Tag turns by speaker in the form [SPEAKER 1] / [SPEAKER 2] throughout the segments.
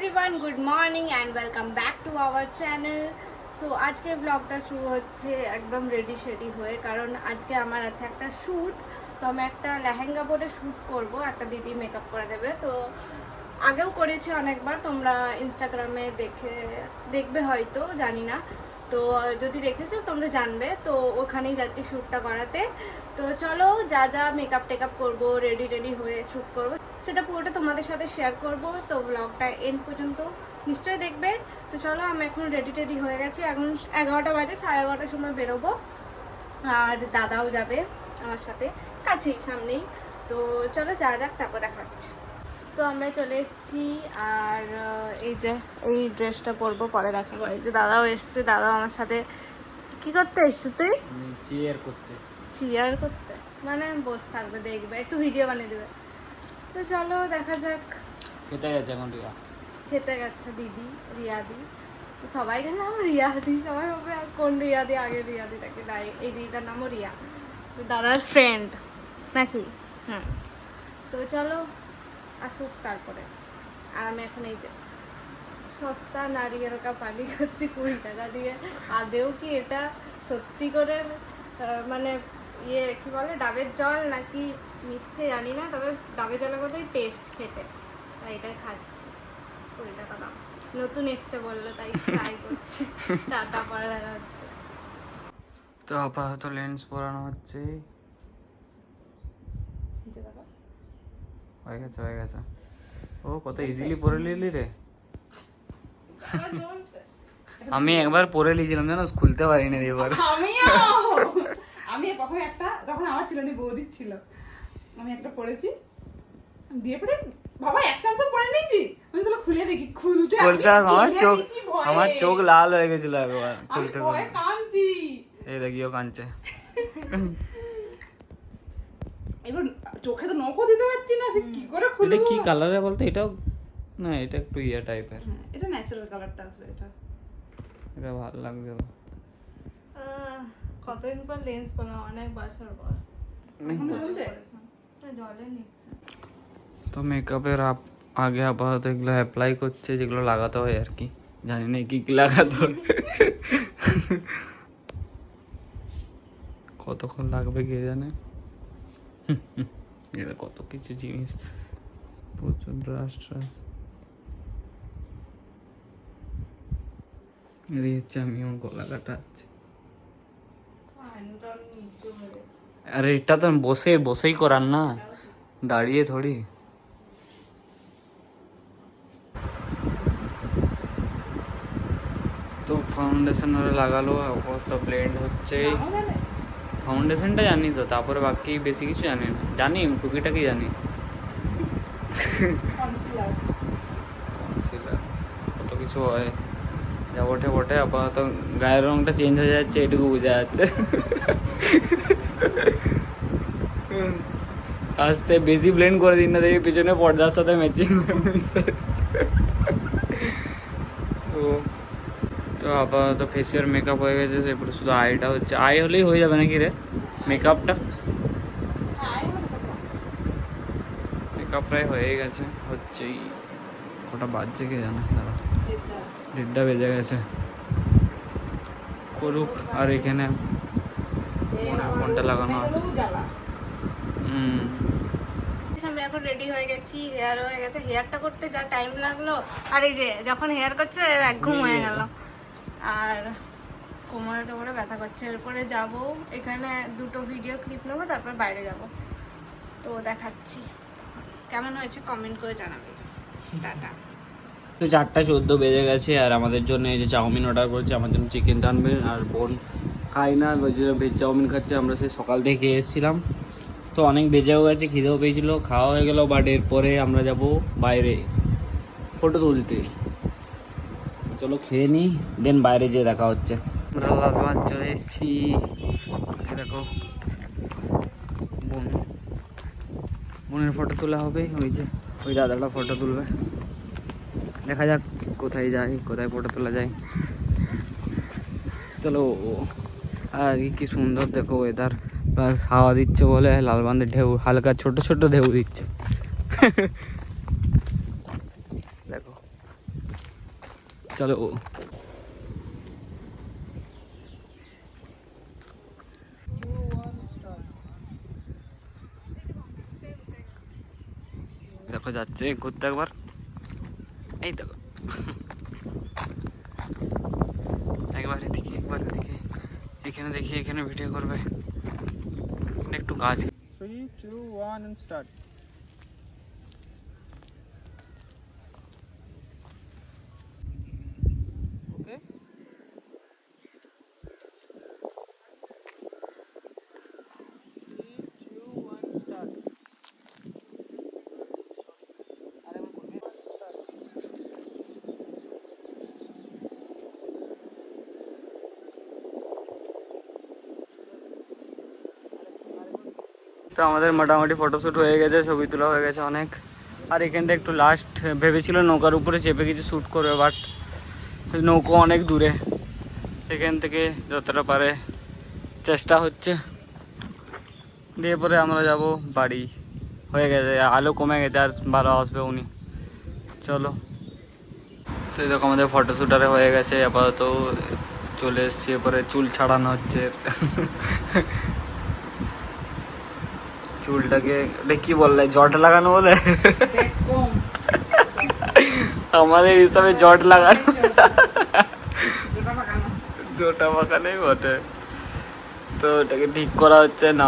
[SPEAKER 1] Everyone, good morning and welcome back to our channel. So আজকে ব্লগটা শুরু হচ্ছে একদম রেডি শেডি হয়ে, কারণ আজকে আমার আছে একটা শ্যুট। তো আমি একটা লেহেঙ্গা পরে শ্যুট করব, একটা দিদি মেকআপ করে দেবে। তো আগেও করেছি অনেকবার, তোমরা ইনস্টাগ্রামে দেখবে হয়তো, জানি না। তো যদি দেখেছো তোমরা জানবে। তো ওখানেই যাচ্ছি শ্যুটটা করাতে। তো চলো, যা যা মেকআপ টেকআপ করবো, রেডি হয়ে শ্যুট করবো, সেটা পুরোটা তোমাদের সাথে শেয়ার করব। তো ব্লগটা এন্ড পর্যন্ত নিশ্চয়ই দেখবে। তো চলো, আমি এখন রেডি হয়ে গেছি। এখন 11টা বাজে, 11:30টার সময় বেরোবো। আর দাদাও যাবে আমার সাথে, কাছেই, সামনেই। তো চলো যা যাক, তারপর দেখা হচ্ছে। তো আমরা চলে এসেছি। আর এই যে এই ড্রেসটা পরবো, পরে দেখাবো। এই যে দাদাও এসছে, দাদাও আমার সাথে। কি করতে এসছে তুই? চিয়ার করতে মানে বসে থাকবে, দেখবে, একটু ভিডিও বানিয়ে দেবে। তো চলো দেখা যাক। খেতে গেছে দিদি, রিয়াদি। তো সবাই গেছে আমার রিয়াদি, সবাই হবে কোন রিয়াদি, আগে রিয়াদিটাকে নাই, এই দিদিটার নামও রিয়া, তো দাদার ফ্রেন্ড নাকি। হুম, তো চলো আসুক তারপরে। আর আমি এখন এই যে সস্তা নারিয়েল কা পানি খাচ্ছি 20 টাকা দিয়ে। আদেও কি এটা সত্যি করে মানে ইয়ে কি বলে, ডাবের জল নাকি মিথ্যে জানি না, তবে ডাবের জলের মতোই টেস্ট খেতে, তাই এটা খাচ্ছি। 20 টাকা দাম, নতুন এসছে বললো তাই ট্রাই করছি। টাটা পরে দেখা হচ্ছে।
[SPEAKER 2] তো আপাতত লেন্স পরানো হচ্ছে। হয়ে গেছে। ও কত ইজিলি পরে নিলি রে। আমি একবার পরে নিয়েছিলাম জানো, খুলতে পারিনি এবার।
[SPEAKER 3] আমি প্রথমে একটা, তখন আমার ছিল না, বৌদির ছিল, আমি একটা পড়েছি দিয়ে পরে বাবা এক চান্সও পরে নিয়েছি। আমি তাহলে খুলে দেখি, খুলতে
[SPEAKER 2] আমার চোখ লাল হয়ে গেছিল একবার খুলতে
[SPEAKER 3] খুলতে কাঁদছি।
[SPEAKER 2] এই দেখিও কাঁদছে।
[SPEAKER 3] এবার চোখে তো নখও দিতে পারছি না, কি করে খুলবো।
[SPEAKER 2] এটা কি কালারে বলতে? এটাও না, এটা একটু ইয়া টাইপের।
[SPEAKER 3] এটা ন্যাচারাল কালারটা আসবে,
[SPEAKER 2] এটা ভালো লাগছে।
[SPEAKER 1] কতদিন পর লেন্স পরা, অনেক বছর পর। জলে নেই
[SPEAKER 2] তো মেকআপের আগে আপাতত এগুলো অ্যাপ্লাই করছে, যেগুলো লাগাতে হয় আর কি। জানি না কি কি লাগাতে হয়, কতক্ষণ লাগবে কে জানে। এটা কত কিছু জিনিস, প্রচুর ব্রাশ ট্রাশ। এই হচ্ছে আমিও গলা কাটাচ্ছি। আরে এটা তো বসেই করার না, দাঁড়িয়ে থোড়ি। তো ফাউন্ডেশন ওরা লাগালো, অবস্থা ব্লেন্ড হচ্ছে। ফাউন্ডেশনটা জানি তো, তারপরে বাকি বেশি কিছু জানি না। জানি টুকিটাকি জানি, কনসিলার কত কিছু হয়, যা ওঠে আপাতত গায়ের রংটা চেঞ্জ হয়ে যাচ্ছে, এটুকু বোঝা যাচ্ছে। আস্তে বেশি ব্লেন্ড করে দিন না, দেখি পিছনে পর্দার সাথে ম্যাচিং। তো আপাতত ফেসিয়াল মেকআপ হয়ে গেছে, এরপরে শুধু আইটা হচ্ছে। আই হলেই হয়ে যাবে নাকি রে মেকআপটা? মেকআপটাই হয়ে গেছে, হচ্ছেই। কটা বাজছে কে জানে, দাঁড়া, 1:30 বেজে গেছে। করুক। আর এখানে ফোনটা লাগানো আছে।
[SPEAKER 1] আমি এখন রেডি হয়ে গেছি, হেয়ার হয়ে গেছে। হেয়ারটা করতে যা টাইম লাগলো, আর এই যে যখন হেয়ার করছে এক ঘুম হয়ে গেল। আর কোমরে ব্যথা করছে। এরপরে যাব, এখানে 2টো ভিডিও ক্লিপ নেবো, তারপর বাইরে যাব। তো দেখাচ্ছি কেমন হয়েছে, কমেন্ট করে জানাবে। টাটা।
[SPEAKER 2] তো 4:14 বেজে গেছে, আর আমাদের জন্য এই যে চাউমিন অর্ডার করেছে, আমার জন্য চিকেন টানবে। আর বোন খাই না, ওই জন্য ভেজ চাউমিন খাচ্ছে। আমরা সেই সকাল থেকে এসেছিলাম, তো অনেক বেজেও গেছে, খিদেও পেয়েছিল, খাওয়া হয়ে গেল। বাট এরপরে আমরা যাব বাইরে ফটো তুলতে। চলো খেয়ে নিই, দেন বাইরে যেয়ে দেখা হচ্ছে। আমরা লালবাগ চলে এসেছি, দেখো বোনের ফটো তোলা হবে। ওই যে ওই দাদাটা ফটো তুলবে, দেখা যাক কোথায় যাই, কোথায় ফটো তোলা যায়। চলো। আর কি সুন্দর দেখো ওয়েদার, প্লাস হাওয়া দিচ্ছে বলে লালবাঁধের ঢেউ হালকা ছোট ছোট ঢেউ দিচ্ছে। দেখো চলো। দেখো যাচ্ছে ঘুরতে একবার, এই দেখো একবার এদিকে একবার ওদিকে, এখানে দেখি এখানে ভিডিও করবে, একটু গাছ। 3, 2, 1 and start. Okay. তো আমাদের মোটামুটি ফটোশ্যুট হয়ে গেছে, ছবি তোলা হয়ে গেছে অনেক। আর এখানটা একটু লাস্ট ভেবেছিল নৌকার উপরে চেপে কিছু শ্যুট করবে, বাট নৌকো অনেক দূরে, এখান থেকে যতটা পারে চেষ্টা হচ্ছে। দিয়ে পরে আমরা যাব বাড়ি, হয়ে গেছে, আলো কমে গেছে, আর ভালো আসবে উনি। চলো, তো দেখো আমাদের ফটোশ্যুট আরে হয়ে গেছে, আপাতত চলে এসছি। এরপরে চুল ছাড়ানো হচ্ছে। চুলটাকে কি বললে, জট লাগানো বলে? আমাদের হিসাবে জট লাগানো, জোটা পাকানোই বটে। তো ওটাকে ঠিক করা হচ্ছে, না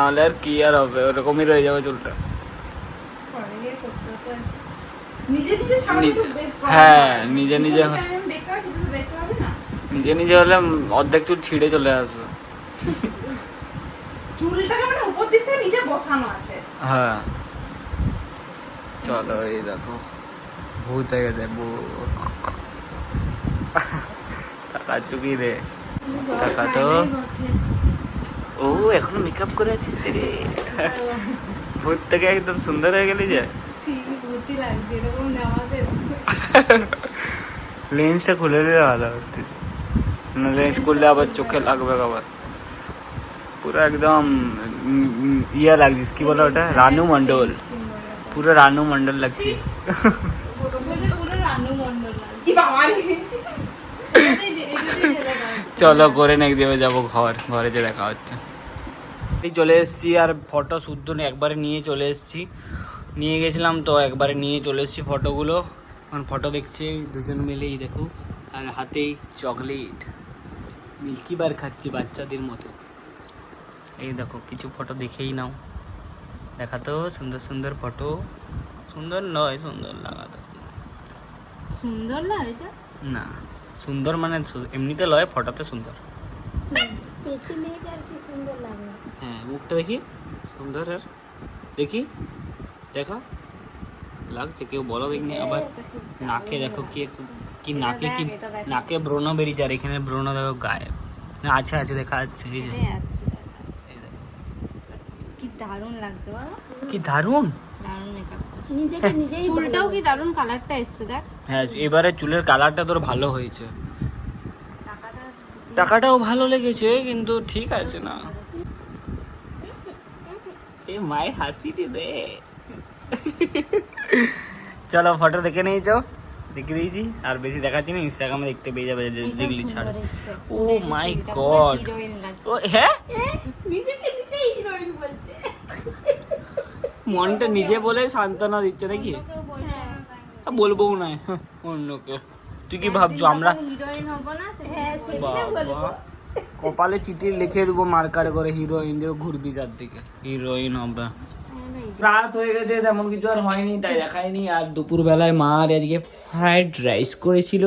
[SPEAKER 2] হলে আর কি আর হবে, ওরকমই রয়ে যাবে চুলটা। হ্যাঁ, নিজে নিজে হলে অর্ধেক চুল ছিঁড়ে চলে আসবে।
[SPEAKER 3] চুলটাকে মানে উপর দিক থেকে নিচে বসানো আছে।
[SPEAKER 2] হ্যাঁ চলো, এই দেখো ভূত হয়ে গেছে, ভূত। তাকাচ্ছ কি রে? টাকা তো ও এখনো মেকআপ করে আছিস রে, ভূত থেকে একদম সুন্দর হয়ে গেলি যে। লেন্সটা খুলে দিলে ভালো হতিস, না লেন্স খুললে আবার চোখে লাগবে আবার। পুরো একদম ইয়া লাগছিস, কি বলে ওটা, রানু মন্ডল, পুরো রানু মন্ডল লাগছিস। চলো করে নেক দিয়ে যাবো ঘরে যে দেখা হচ্ছে। চলে এসেছি, আর ফটো শুদ্ধ একবারে নিয়ে চলে এসেছি, নিয়ে গেছিলাম তো একবারে নিয়ে চলে এসেছি ফটোগুলো। এখন ফটো দেখছি দুজন মিলেই, দেখো, আর হাতেই চকলেট মিল্কি বার খাচ্ছি বাচ্চাদের মতো। এই দেখো কিছু ফটো দেখেই নাও, দেখাতো সুন্দর সুন্দর ফটো। সুন্দর নয়, সুন্দর লাগাতো।
[SPEAKER 1] সুন্দর না এটা?
[SPEAKER 2] না সুন্দর মানে এমনিতে লয়, ফটোতে সুন্দর।
[SPEAKER 1] পেছনে মেয়েটা আর কি সুন্দর লাগে।
[SPEAKER 2] হ্যাঁ মুখটা দেখি সুন্দর, আর দেখি দেখো লাগছে, কেউ বলো দেখনি। আবার নাকে দেখো কি একটু, কি নাকে, কি নাকে ব্রণ বেরিয়েছে, আর এখানে ব্রণ দেখো গায়েব না, আছে আছে দেখা যাচ্ছে। এই যে
[SPEAKER 1] কি দারুণ লাগছে বলো,
[SPEAKER 2] কি দারুণ
[SPEAKER 1] দারুণ মেকআপ করছে, নিজেকে নিজেই। চুলটাও কি দারুণ কালারটা এসছে দেখ।
[SPEAKER 2] হ্যাঁ এবারে চুলের কালারটা তোর ভালো হয়েছে, টাকাটাও ভালো লেগেছে, কিন্তু ঠিক আছে না। এ মায়ের হাসিটি দে। চলো ফটো দেখে নিয়েছো, দেখে দিয়েছি, আর বেশি দেখাচ্ছি না, ইনস্টাগ্রামে দেখতে পেয়ে যাবে দেখলি ছাড়। ও মাই গড, ও হ্যাঁ
[SPEAKER 1] নিজেকে নিজেই হিরোইন বলছে,
[SPEAKER 2] মনটা নিজে বলে সান্ত্বনা দিচ্ছে নাকি? বলবো না অন্যকে। তুই কি ভাবছো আমরা
[SPEAKER 1] হিরোইন হব না? হ্যাঁ সেটা বলবো।
[SPEAKER 2] কপালে চিঠি লিখে দেবো মার্কার করে, হিরোইন দেবো, ঘুরবি যার দিকে হিরোইন হবে। রাত হয়ে গেছে, তেমন কিছু আর হয়নি, তাই দেখায়নি। আর দুপুরবেলায় মা আর আজকে ফ্রাইড রাইস করেছিল,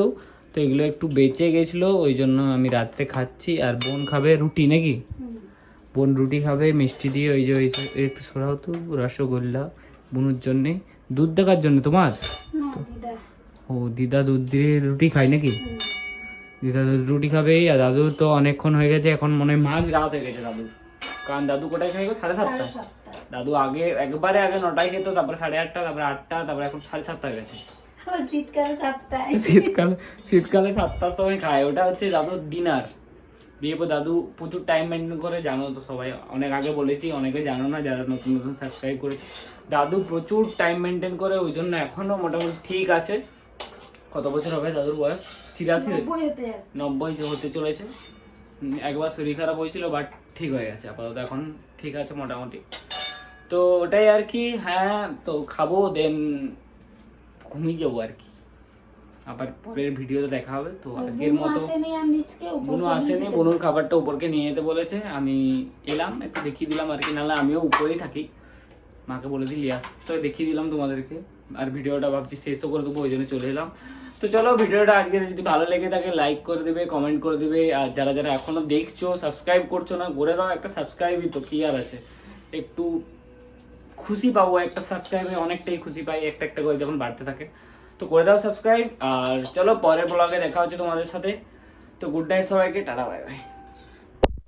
[SPEAKER 2] তো এগুলো একটু বেঁচে গেছিলো, ওই জন্য আমি রাত্রে খাচ্ছি। আর বোন খাবে রুটি নাকি, বোন রুটি খাবে মিষ্টি দিয়ে, ওই যে একটু সরাও তো, রসগোল্লা বোনের জন্যে। দুধ দেখার জন্য তোমার? ও দিদা দুধ দিয়ে রুটি খায় নাকি? দিদা রুটি খাবে, আর দাদুর তো অনেকক্ষণ হয়ে গেছে, এখন মনে হয় মাঝ রাত হয়ে গেছে দাদুর। কারণ দাদু কোটায় খাই গো, 7:30। দাদু আগে একবারে আগে 9টায় খেত, তারপরে 8:30, তারপরে 8টা, তারপরে এখন 7:30 হয়ে গেছে। শীতকালে 7টার সময় খায়, ওটা হচ্ছে দাদুর ডিনার। বিয়ে পর দাদু প্রচুর টাইম মেনটেন করে, জানো তো সবাই, অনেক আগে বলেছি, অনেকে জানো না যারা নতুন নতুন সাবস্ক্রাইব করেছে। দাদু প্রচুর টাইম মেনটেন করে, ওই জন্য এখনও মোটামুটি ঠিক আছে, কত বছর হবে দাদুর বয়স? 86, 90 হতে চলেছে। একবার শরীর খারাপ হয়েছিল, বাট ঠিক হয়ে গেছে আপাতত, এখন ঠিক আছে মোটামুটি। তো ওটাই আর কি। হ্যাঁ, তো খাবো, দেন ঘুমিয়ে যাবো আর কি। আবার পরের ভিডিওতে দেখা হবে। তো আজকের মতো বুনু আসেনি, বুনুর খাবারটা উপরকে নিয়ে যেতে বলেছে, আমি এলাম একটু দেখিয়ে দিলাম আর কি, নাহলে আমিও উপরেই থাকি, মাকে বলে দিই তো দেখিয়ে দিলাম তোমাদেরকে। আর ভিডিওটা ভাবছি শেষও করে দেবো, ওই জন্য চলে এলাম। তো চলো, ভিডিওটা আজকে যদি ভালো লেগে থাকে লাইক করে দেবে, কমেন্ট করে দেবে, আর যারা যারা এখনো দেখছো সাবস্ক্রাইব করছো না, করে দাও একটা সাবস্ক্রাইবই, তো কি আর আছে, একটু খুশি পাবো, একটা সাবস্ক্রাইবে অনেকটাই খুশি পাই, একটা একটা করে যখন বাড়তে থাকে। তো করে দাও সাবস্ক্রাইব, আর চলো পরের ব্লগে দেখা হচ্ছে তোমাদের সাথে। তো গুড নাইট সবাইকে, টাটা, বাই বাই।